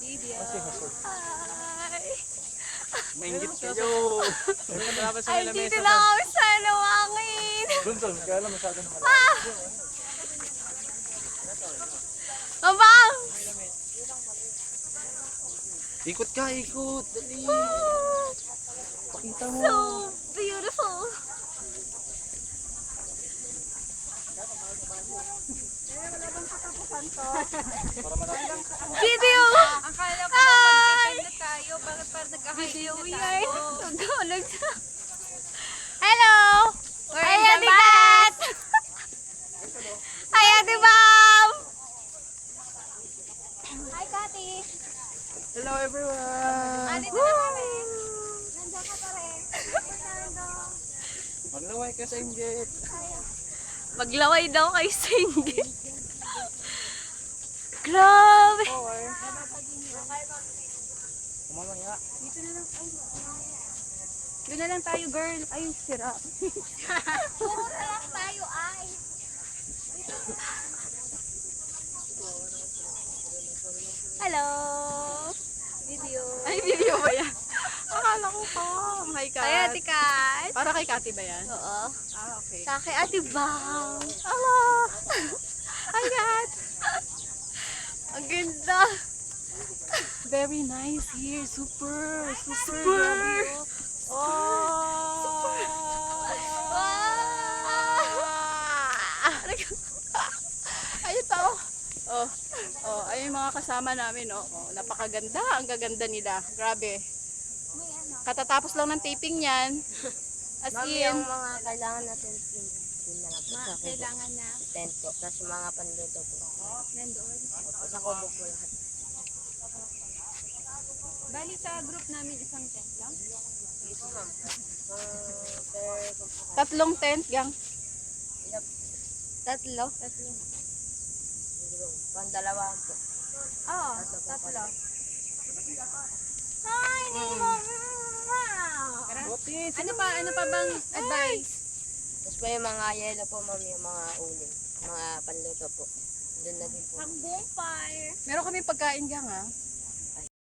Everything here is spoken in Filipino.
Lydia. Hi! Maingit kayo. Ay, dito na kami sa Lawangin! Bunson, kaya lang masyado na malayo. Ah! Mabang! Ikot ka, ikot. Dali. Pakita mo. So beautiful! Video! Akala ko magpipindot tayo. Bakit parang Video nagka-hide yay! tayo? Hello! Hi, Ate Kat! Hi, Ate Bam! Hi, Kati! Hello everyone. Andito na kami! Nandiyan ka pa rin. Maglaway ka sa inggit. Maglaway daw kay Singgit. Grabe! Kumamaya. Doon na lang tayo, girl. Ay, sira. Puro na lang tayo ay. Hello! Video. Ay, video ba yan? Akala ko pa. Hi, Kat. Hi, Ate Kat! Para kay Kati ba yan? Oo. Ah, okay. Sa kay Ate Bam. Hello! Hi, Kat. Ang ganda. Very nice here. Super. Super. Super. Grabe, oh. Ayun tao. Oh. Oh, ayun yung mga kasama namin, oh. Oh, napakaganda. Ang gaganda nila. Grabe. Katatapos lang ng taping yan. As in. mga kailangan natin yun na lang po sa kubo. Kailangan na. Tent po. Tapos yung mga panluto po. Nandoon. Opo, sa kubo po lahat. Bali sa group namin isang tent lang. Tatlong tent, gang. Tatlo. Pandalawaan po. Oo, tatlo. Hi, Butis. Ano pa bang advice? Tapos po yung mga yelo po, ma'am, yung mga uling. Mga panluto po. Doon na din po. Ang bonfire. Meron kami pagkain, gang, ha?